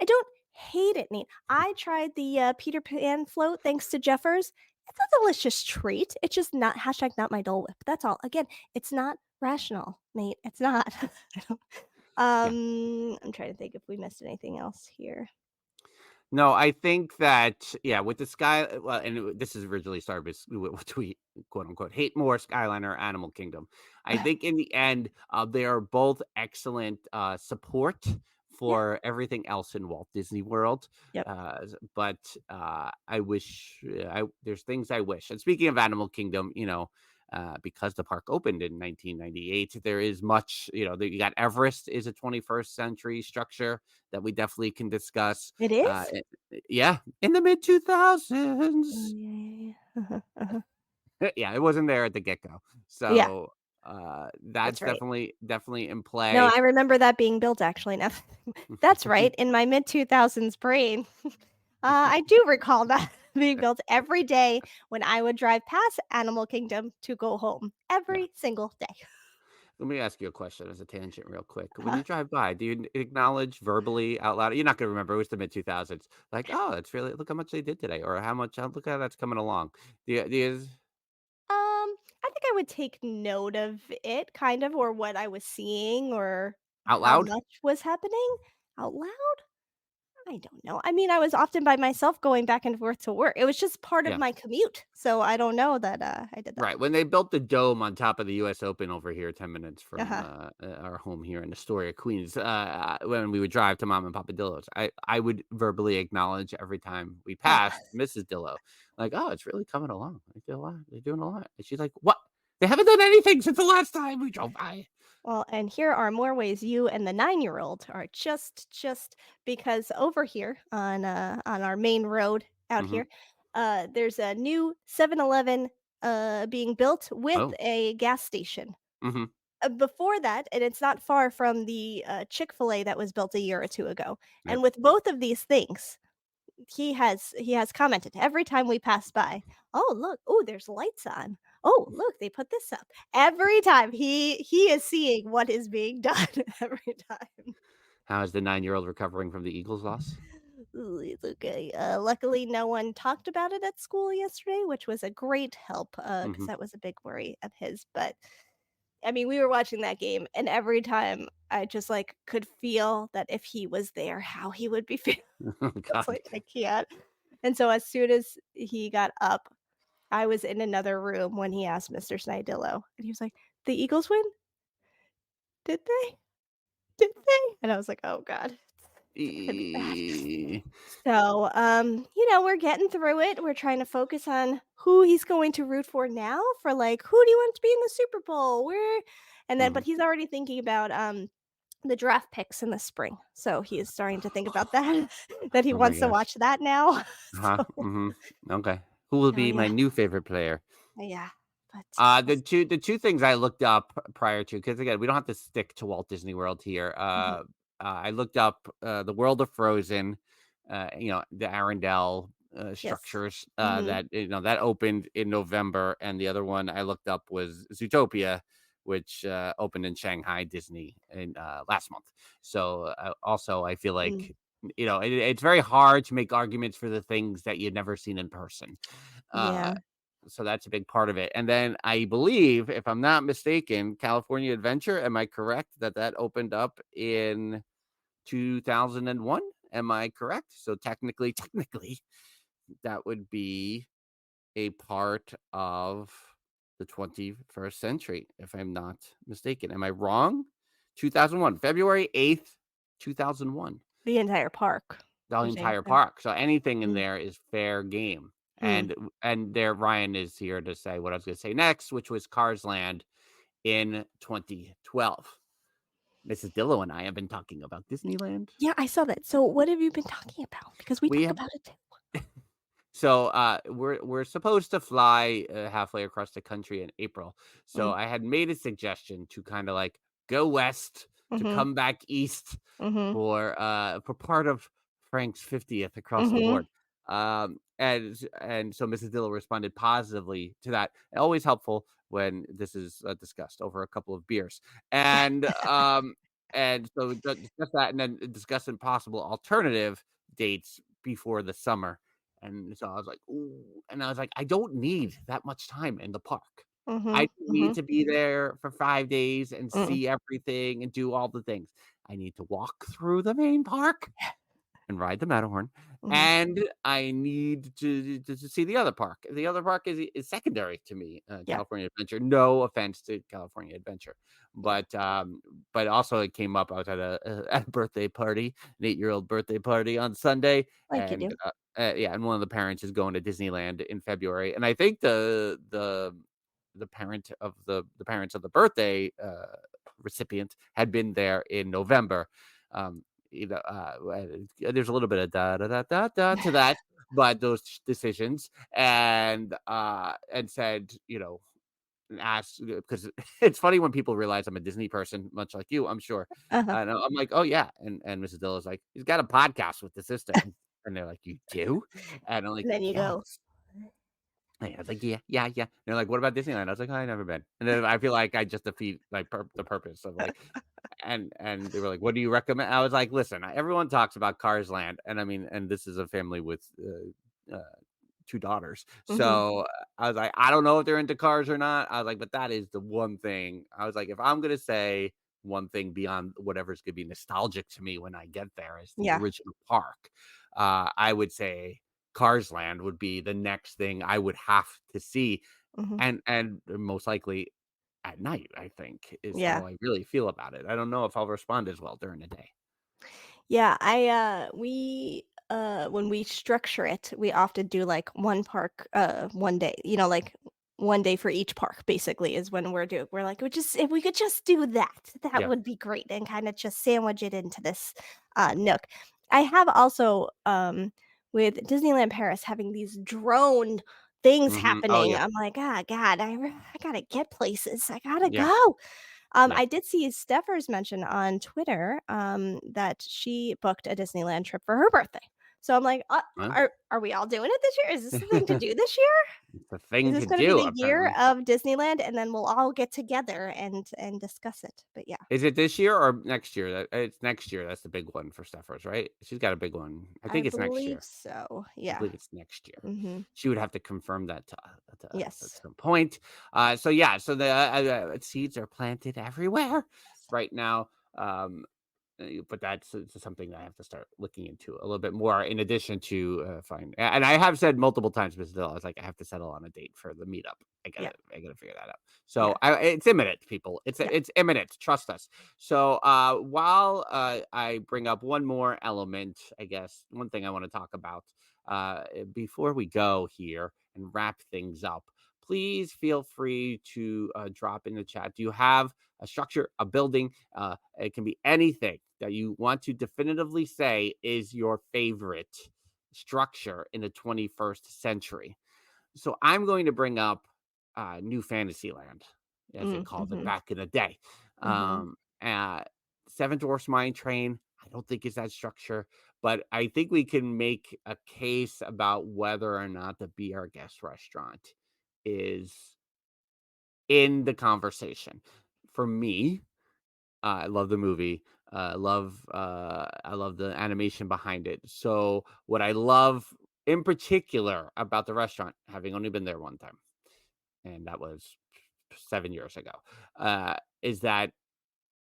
I don't hate it, Nate. I tried the Peter Pan float thanks to Jeffers. It's a delicious treat. It's just not hashtag not my Dole Whip. That's all. Again, it's not rational, Nate. It's not. I don't- Yeah. I'm trying to think if we missed anything else here. No, I think that yeah, with the Sky well, and this is originally started with tweet quote unquote hate more Skyliner or Animal Kingdom. I think in the end, they are both excellent support Yeah. for everything else in Walt Disney World. Yep. But I wish there's things I wish. And speaking of Animal Kingdom, because the park opened in 1998, there is much, you got Everest is a 21st century structure that we definitely can discuss. It Uh, is? eh, yeah, in the mid Oh, 2000s. yeah, yeah, yeah. Uh-huh. Yeah, it wasn't there at the get-go. Yeah, So, that's that's right. definitely in No, play. I remember that being built actually now. That's right, in my mid-2000s brain. I do recall that being built every day when I would drive past Animal Kingdom to go home, Yeah. every single day. Let me ask you a question as a tangent real quick. When Huh. you drive by, do you acknowledge verbally out loud? You're not gonna remember, it was the mid-2000s. Like, "Oh, it's really look how much they did today," or look how that's coming along." Do you I think I would take note of it kind of or what I was seeing or out how loud? much was happening out loud. I don't know. I mean, I was often by myself going back and forth to work. It was just part of Yeah. my commute, so I don't know that, I did that. Right, when they built the dome on top of the US Open over here 10 minutes from, Uh-huh. our home here in Astoria, Queens, when we would drive to Mom and Papa Dillo's, I would verbally acknowledge every time we Huh. passed Mrs. Dillo, like, "Oh, it's really coming along. They do a lot. They're doing a lot." And she's like, "What? They haven't done anything since the last time we drove by." Well, and here are more ways you and the 9-year-old are just because over here on our main road out Mhm. here, there's a new 7-Eleven being built with Oh. a gas station. Mhm. before that, and it's not far from the Chick-fil-A that was built a year or two ago. Yep. And with both of these things, he has commented every time we pass by. Oh, look. Oh, there's lights on. Oh, look, they put this up. Every time he is seeing what is being done every time. How is the 9-year-old recovering from the Eagles loss? Ooh, it's okay. Luckily, no one talked about it at school yesterday, which was a great help because Hmm. that was a big worry of his. But I mean, we were watching that game, and every time I just like could feel that if he was there, how he would be feeling. Oh It's God. like I can't. And so as soon as he got up, I was in another room when he asked Mr. Dillo, and he was like, "The Eagles win? Did they? Did they?" And I was like, "Oh god, it's gonna be bad." E- So, we're getting through it. We're trying to focus on who he's going to root for now for like, who do you want to be in the Super Bowl? Where and then Mhm. but he's already thinking about the draft picks in the spring. So he is starting to think about that that he Oh my wants to gosh. watch that now. Huh. So, Hmm. Okay. Who will oh be my yeah. new favorite player? Yeah. But The two things I looked up prior to, because again, we don't have to stick to Walt Disney World here. Mhm. I looked up the World of Frozen, the Arendelle Yes. structures Mhm. that opened in November, and the other one I looked up was Zootopia, which opened in Shanghai Disney in last month. So also, I feel Mm. like it's very hard to make arguments for the things that you've never seen in person. Uh, Yeah. so that's a big part of it. And then I believe, if I'm not mistaken, California Adventure, am I correct that opened up in 2001? Am I correct? So technically, that would be a part of the 21st century, if I'm not mistaken. Am I wrong? 2001, February 8th, 2001. The entire park, The you're saying? entire Yeah. park. So anything in Mm. there is fair game. Hmm. And there Ryan is here to say what I was going to say next, which was Cars Land in 2012. Mrs. Dillo and I have been talking about Disneyland. Yeah, I saw that. So what have you been talking about? Because we We talk have about it too. So we're supposed to fly halfway across the country in April. So Mm. I had made a suggestion to kind of like go west to Mhm. come back east Mhm. for part of Frank's 50th across the Mhm. board. And so Mrs. Dillo responded positively to that. Always helpful when this is discussed over a couple of beers. And so discuss that and then discuss possible alternative dates before the summer. And so I was like, "Ooh," and I was like, "I don't need that much time in the park. I Mhm. don't need Mhm. to be there for 5 days and Mm. see everything and do all the things. I need to walk through the main park and ride the Matterhorn, Mhm. and I need to see the other park. The other park is secondary to me, Yeah. California Adventure. No offense to California Adventure, Yeah. but also it came up. I was at at a birthday party, an 8-year-old birthday party on Sunday, Like you and do. yeah, and one of the parents is going to Disneyland in February, and I think the parents of the birthday recipient had been there in November. Um, there's a little bit of da da da da da to that, but those decisions and said, asked because it's funny when people realize I'm a Disney person, much like you, I'm sure. Uh-huh. And I'm like, oh yeah, and Mrs. Dill is like, he's got a podcast with the sister, and they're like, you do, and I'm like, And then you go, yes. I was like, yeah, yeah, yeah. They're like, what about Disneyland? I was like, oh, I've never been. And then I feel like I just defeat like the purpose of like, and they were like, what do you recommend? I was like, listen, everyone talks about Cars Land, and I mean, and this is a family with 2 daughters, mhm. so I was like, I don't know if they're into cars or not. I was like, but that is the one thing. I was like, if I'm gonna say one thing beyond whatever's gonna be nostalgic to me when I get there is the Yeah. original park, I would say Cars Land would be the next thing I would have to see, Mhm. and most likely at night, I think, is Yeah. how I really feel about it. I don't know if I'll respond as well during the day. Yeah, we when we structure it, we often do like one park one day, like one day for each park basically is when we're like, we just if we could just do that, that Yeah. would be great and kind of just sandwich it into this nook. I have also with Disneyland Paris having these drone things Mhm. Oh, happening. yeah. I'm like, ah, God, I gotta get places. I gotta Yeah. go. Yeah. I did see Steffers mention on Twitter, that she booked a Disneyland trip for her birthday. So I'm like, Huh? are we all doing it this year? Is this the thing to do this year? It's a Is thing this to gonna be do, the year apparently. of Disneyland, and then we'll all get together and discuss it? But yeah, Is it this year or next year? It's next year. That's the big one for Steffers, right? She's got a big one. I I think it's next believe year. so. I Yeah. believe it's next year. Mhm. She would have to confirm that at Yes. some point. So yeah, so the seeds are planted everywhere right now. Um, but that's something that I have to start looking into a little bit more. In addition to find, and I have said multiple times, Mrs. Dill, I was like, I have to settle on a date for the meetup. Yeah. I gotta figure that out. Yeah. So it's imminent, people. Yeah. It's imminent. Trust us. So while I bring up one more element, I guess one thing I want to talk about before we go here and wrap things up, please feel free to drop in the chat. Do you have a structure, a building? It can be anything that you want to definitively say is your favorite structure in the 21st century. So I'm going to bring up New Fantasyland, as they called it Mhm. back in the day. Mhm. Uh, Seven Dwarfs Mine Train, I don't think is that structure, but I think we can make a case about whether or not the Be Our Guest restaurant is in the conversation. For me, I love the movie. I love the animation behind it. So what I love in particular about the restaurant, having only been there one time, and that was 7 years ago, is that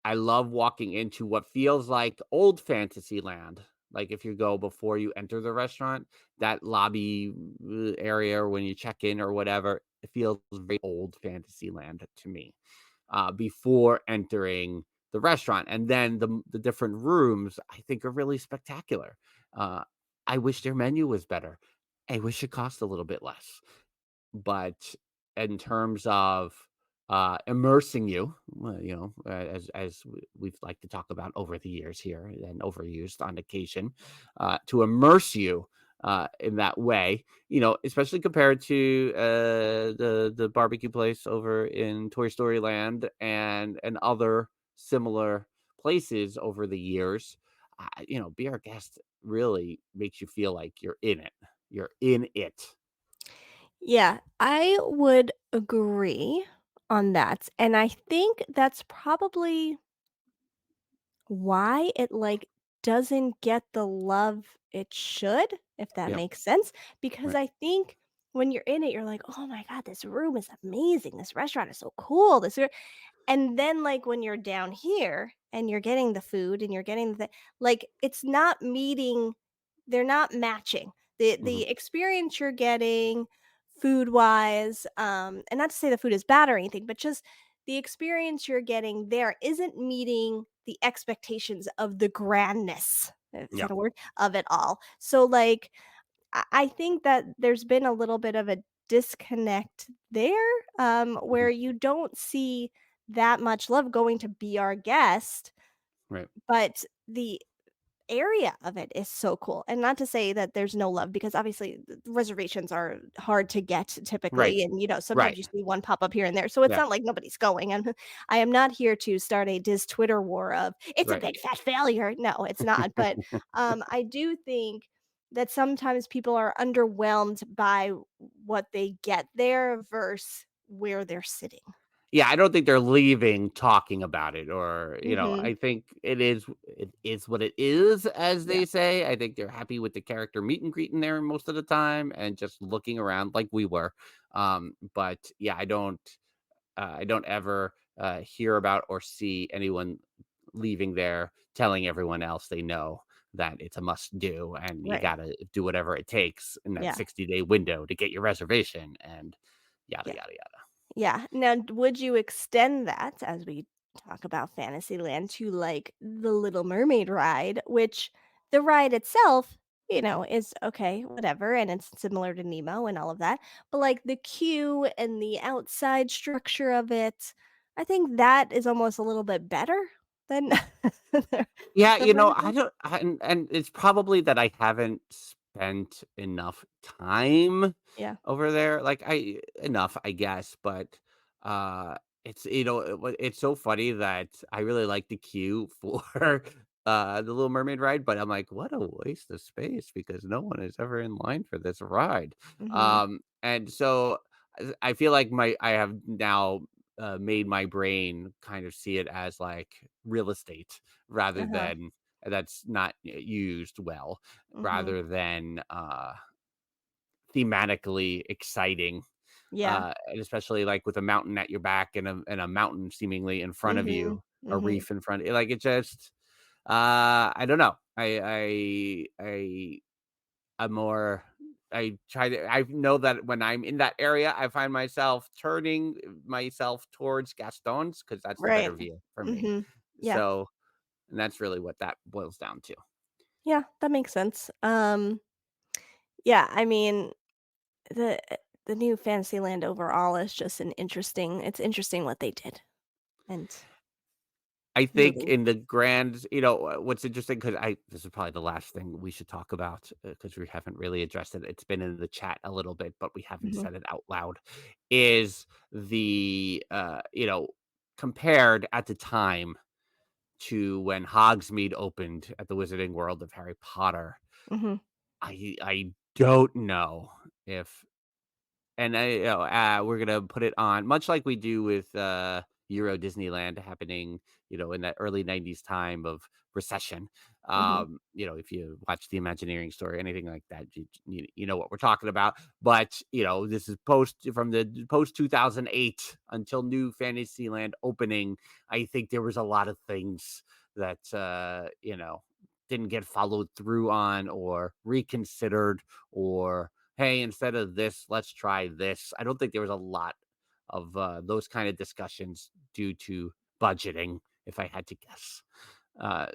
I love walking into what feels like old Fantasyland. Like if you go before you enter the restaurant, that lobby area when you check in or whatever, it feels very old Fantasyland to me before entering the restaurant. And then the different rooms I think are really spectacular. Uh, I wish their menu was better. I wish it cost a little bit less. But in terms of immersing you, well, as we've like to talk about over the years here and overused on occasion, to immerse you in that way, especially compared to the barbecue place over in Toy Story Land and other similar places over the years. Be Our Guest really makes you feel like you're in it. You're in it. Yeah, I would agree on that, and I think that's probably why it, like, doesn't get the love it should, if that Yep. makes sense, because Right. I think when you're in it, you're like, "Oh my god, this room is amazing, this restaurant is so cool, this r" and then, like, when you're down here and you're getting the food and you're getting the like, it's not meeting they're not matching. The Mhm. experience you're getting food-wise, and not to say the food is bad or anything, but just the experience you're getting there isn't meeting the expectations of the grandness, is Yeah. that a word? Of it all. So, like, I think that there's been a little bit of a disconnect there, Mhm. where you don't see that much love going to Be Our Guest, Right. but the area of it is so cool. And not to say that there's no love because obviously reservations are hard to get Right. typically. And, sometimes Right. you see one pop up here and there. So it's Yeah. not like nobody's going. And I am not here to start a Diz Twitter war of it's a Right. big fat failure. No, it's not. But I do think that sometimes people are underwhelmed by what they get there versus where they're sitting. Yeah, I don't think they're leaving talking about it or, Hmm. I think it is what it is, as Yeah. they say. I think they're happy with the character meet and greet in there most of the time and just looking around like we were. But yeah, I don't ever hear about or see anyone leaving there telling everyone else they know that it's a must do and you Right. got to do whatever it takes in that Yeah. 60-day window to get your reservation and yada Yeah. yada yada. Yeah. Now, would you extend that as we talk about Fantasyland to like the Little Mermaid ride, which the ride itself, is okay, whatever, and it's similar to Nemo and all of that. But like the queue and the outside structure of it, I think that is almost a little bit better than the, Yeah, the ride I itself. don't, and it's probably that I haven't spent enough time Yeah. over there. Like enough, I guess, but It's it's so funny that I really like the queue for the Little Mermaid ride, but I'm like, what a waste of space because no one is ever in line for this ride. Mhm. And so I feel like my I have now made my brain kind of see it as like real estate rather Uh-huh. than that's not used well, Mhm. rather than thematically exciting, Yeah. and especially, like, with a mountain at your back and a mountain seemingly in front of Mhm. you, a Mhm. reef in front like, it just, I don't know. I'm more I know that when I'm in that area, I find myself turning myself towards Gaston's because that's the better Right. view for me. Mhm. Yeah. So and that's really what that boils down to. Yeah, that makes sense. Yeah, I mean, the the new Fantasyland overall is just it's interesting what they did, and I think really. in the grand what's interesting because I this is probably the last thing we should talk about because we haven't really addressed it. It's been in the chat a little bit, but we haven't Mhm. said it out loud. Is compared at the time to when Hogsmeade opened at the Wizarding World of Harry Potter, Mhm. I don't know if and we're gonna put it on much like we do with Euro Disneyland happening, in that early '90s time of recession. Mhm. If you watch the Imagineering story, anything like that, you know what we're talking about. But this is post 2008 until New Fantasyland opening. I think there was a lot of things that didn't get followed through on or reconsidered or hey, instead of this, let's try this. I don't think there was a lot of those kind of discussions due to budgeting, if I had to guess. I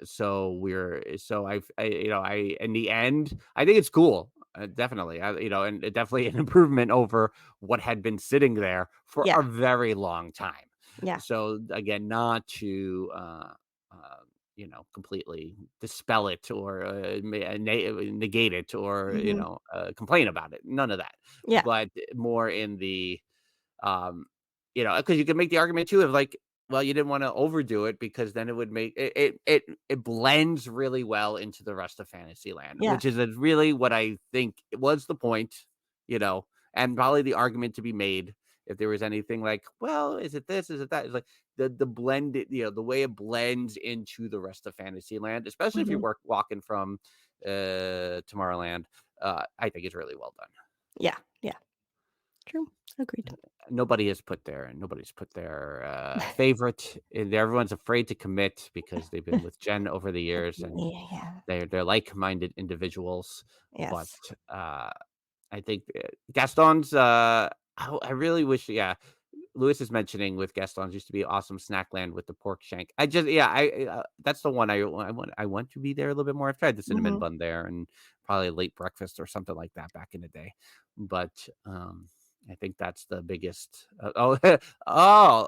in the end, I think it's cool. Definitely, and definitely an improvement over what had been sitting there for Yeah. a very long time. Yeah. So again, not to completely dispel it or negate it or Mhm. complain about it. None of that, Yeah. but more in the um, because you can make the argument too of like, well, you didn't want to overdo it because then it would make it blends really well into the rest of Fantasyland, Yeah. which is really what I think was the point, and probably the argument to be made if there was anything like, well, is it this, is it that? It's like the blend, the way it blends into the rest of Fantasyland, especially if you're Mhm. walking from Tomorrowland, I think is really well done. Yeah. Yeah. True. Agreed. Nobody's put their favorite and everyone's afraid to commit because they've been with Jen over the years and Yeah. they're like-minded individuals. But Yes. I think Gaston's I really wish Lewis is mentioning with Gaston's used to be awesome snack land with the pork shank. I just that's the one I want to be there a little bit more. I've tried the cinnamon Mhm. bun there and probably a late breakfast or something like that back in the day. But I think that's the biggest. Oh,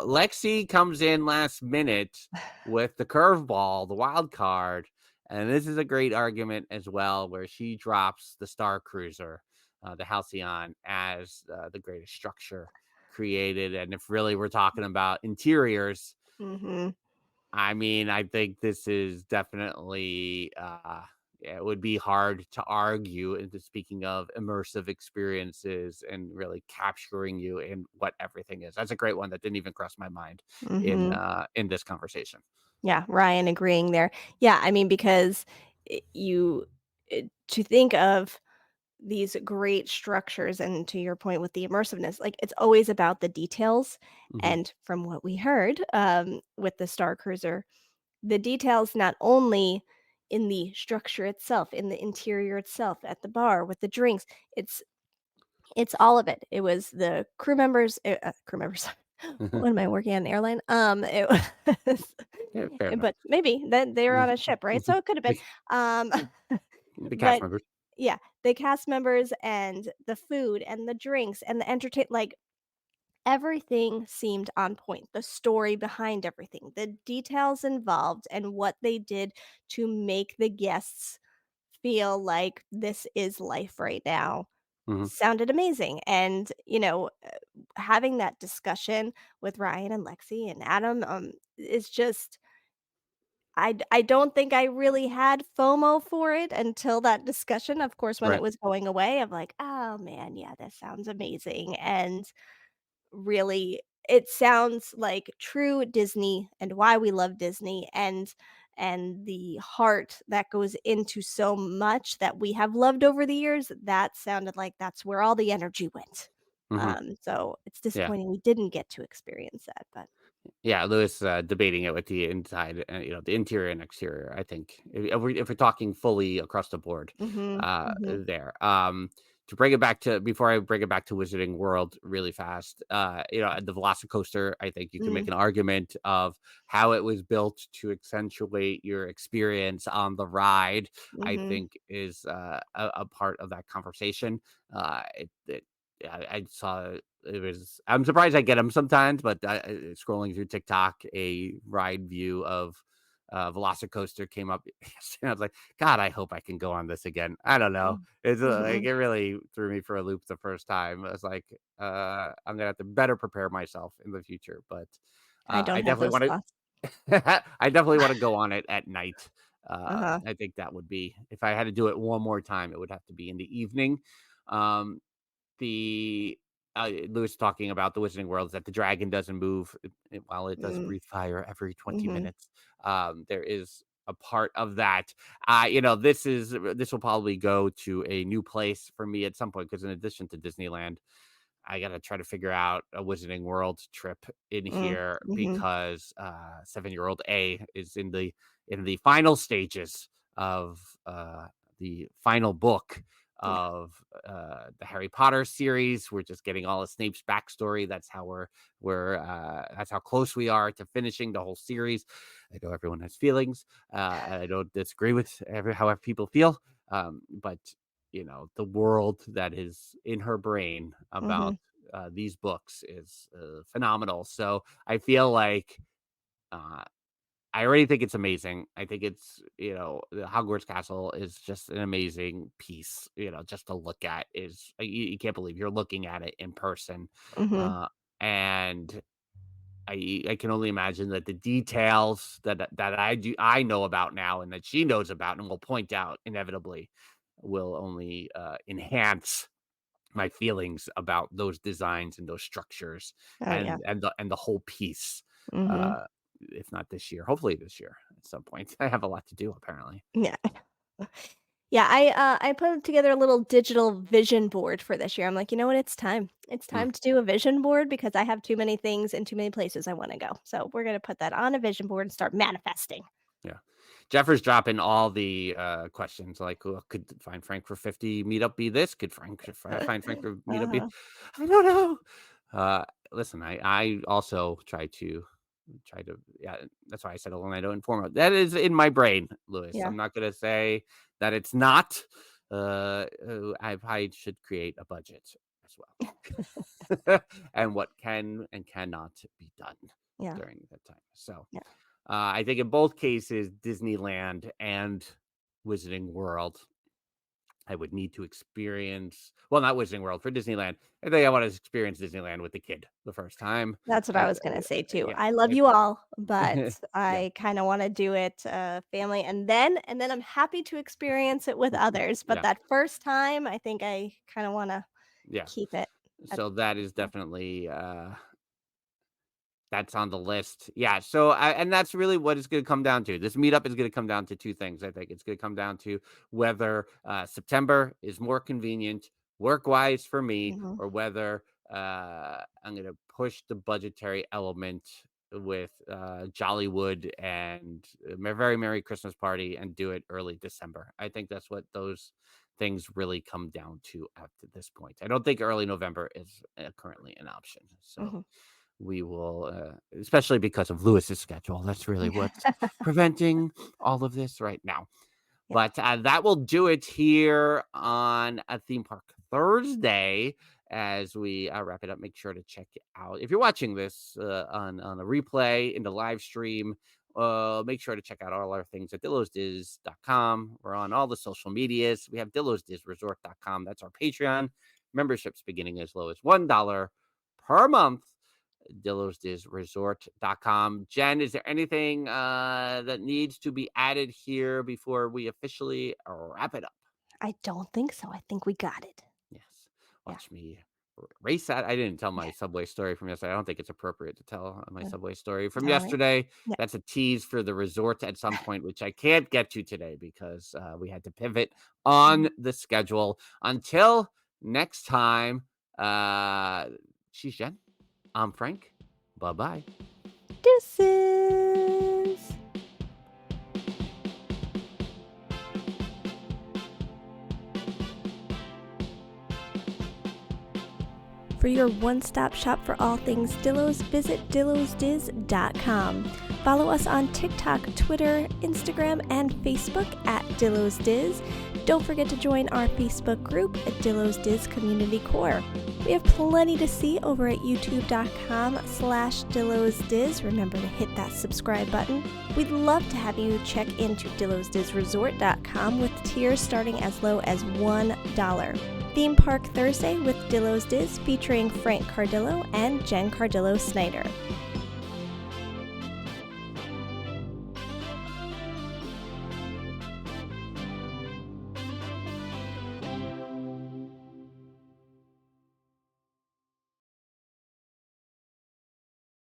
Lexi comes in last minute with the curveball, the wild card, and this is a great argument as well, where she drops the Star Cruiser, the Halcyon, as the greatest structure created. And if really we're talking about interiors, Mhm. I mean, I think this is definitely yeah, it would be hard to argue into speaking of immersive experiences and really capturing you in what everything is. That's a great one that didn't even cross my mind Mhm. in this conversation. Yeah, Ryan agreeing there. Yeah, I mean, because to think of these great structures and to your point with the immersiveness, like, it's always about the details, Hmm. and from what we heard, with the Star Cruiser, the details not only in the structure itself, in the interior itself, at the bar, with the drinks, it's it's all of it. It was the crew members, what am I working at an airline? It was Yeah, fair enough. but maybe that they were on a ship, right? So it could have been, the, um, the cast but members. yeah, the cast members and the food and the drinks and the entertain like, everything seemed on point. The story behind everything, the details involved, and what they did to make the guests feel like this is life right now Mhm. sounded amazing. And, having that discussion with Ryan and Lexi and Adam, is just I don't think I really had FOMO for it until that discussion. Of course, when it Right. was going away, I'm like, "Oh, man, yeah, that sounds amazing," and really, it sounds like true Disney and why we love Disney and the heart that goes into so much that we have loved over the years. That sounded like that's where all the energy went. Mhm. So it's Yeah. disappointing we didn't get to experience that, but Yeah, Lewis, debating it with the inside, the interior and exterior. I think if we're talking fully across the board, mhm, mhm, there. To bring it back to before I bring it back to Wizarding World really fast, the Velocicoaster. I think you can make mm, an argument of how it was built to accentuate your experience on the ride. I mhm, think is a part of that conversation. I saw it was. I'm surprised I get them sometimes, but scrolling through TikTok, a ride view of Velocicoaster came up yesterday. I was like, God, I hope I can go on this again. I don't know. mm, It's like mhm. it really threw me for a loop the first time. I was like, I'm gonna have to better prepare myself in the future. But I I don't have definitely those want thoughts. to. I definitely want to go on it at night. Uh-huh, I think that would be if I had to do it one more time, it would have to be in the evening. Um, the Lewis talking about the Wizarding World is that the dragon doesn't move while it does mm, breathe fire every 20 mhm, minutes. There is a part of that. This will probably go to a new place for me at some point because in addition to Disneyland, I gotta try to figure out a Wizarding World trip in mm, here mhm, because 7-year-old A is in the final stages of the final book yeah, of the Harry Potter series. We're just getting all of Snape's backstory. That's how we're that's how close we are to finishing the whole series. I know everyone has feelings. And I don't disagree with however people feel. But the world that is in her brain mhm, about these books is phenomenal. So I feel like uh, I already think it's amazing. I think the Hogwarts Castle is just an amazing piece. Just to look at you can't believe you're looking at it in person, mhm, uh, and I can only imagine that the details that I know about now and that she knows about and will point out inevitably will only enhance my feelings about those designs and those structures oh, yeah, and the whole piece. mhm, Uh, if not this year, hopefully this year at some point. I have a lot to do apparently. yeah. Yeah, I put together a little digital vision board for this year. I'm like, "You know what? It's time. It's Mm, time to do a vision board because I have too many things and too many places I wanna go." So, we're gonna put that on a vision board and start manifesting. yeah. Jeffers dropping all the questions like, could Find Frank for 50 meetup be this? Could Find Frank for meetup be? Uh-huh. I don't know. Listen, I also try to yeah, that's why I said alone I don't inform. That is in my brain, Lewis. Yeah. I'm not gonna say that it's not. I should create a budget as well. And what can and cannot be done Yeah. during that time. So Yeah. I think in both cases, Disneyland and Wizarding World I would need to experience well, not Wizarding World, for Disneyland. I think I wanna experience Disneyland with the kid the first time. That's what I I was gonna say too. yeah, I love if you all, but yeah, I kinda wanna do it, family, and then I'm happy to experience it with others, but yeah, that first time, I think I kinda wanna yeah. keep it at So that is yeah. definitely, that's on the list. Yeah, so and that's really what it's gonna come down to. This meetup is gonna come down to 2 things, I think. It's gonna come down to whether, September is more convenient work-wise for me Mhm. or whether, I'm gonna push the budgetary element with, Jollywood and a very Merry Christmas Party and do it early December. I think that's what those things really come down to at this point. I don't think early November is, currently an option, so Mhm. we will, especially because of Lewis's schedule. That's really what's preventing all of this right now. Yeah. But that will do it here on a Theme Park Thursday. As we wrap it up, make sure to check it out. If you're watching this on a replay in the live stream make sure to check out all our things at DillosDiz.com. We're on all the social medias. We have DillosDizResort.com. That's our Patreon. Memberships beginning as low as $1 per month. DillosDizResort.com. Jen, is there anything that needs to be added here before we officially wrap it up? I don't think so. I think we got it. Yes. Watch me race that. I didn't tell my Subway story from yesterday. I don't think it's appropriate to tell my Subway story from yesterday. Yeah. That's a tease for the resort at some point, which I can't get to today because we had to pivot on the schedule. Until next time, she's Jen. I'm Frank. Bye-bye. Deuces. For your one-stop shop for all things Dillos, visit DillosDiz.com. Follow us on TikTok, Twitter, Instagram, and Facebook at DillosDiz. Don't forget to join our Facebook group at Dillos Diz Community Core. We have plenty to see over at youtube.com/DillosDiz. Remember to hit that subscribe button. We'd love to have you check into DillosDizResort.com with tiers starting as low as $1. Theme Park Thursday with Dillos Diz featuring Frank Cardillo and Jen Cardillo Snyder.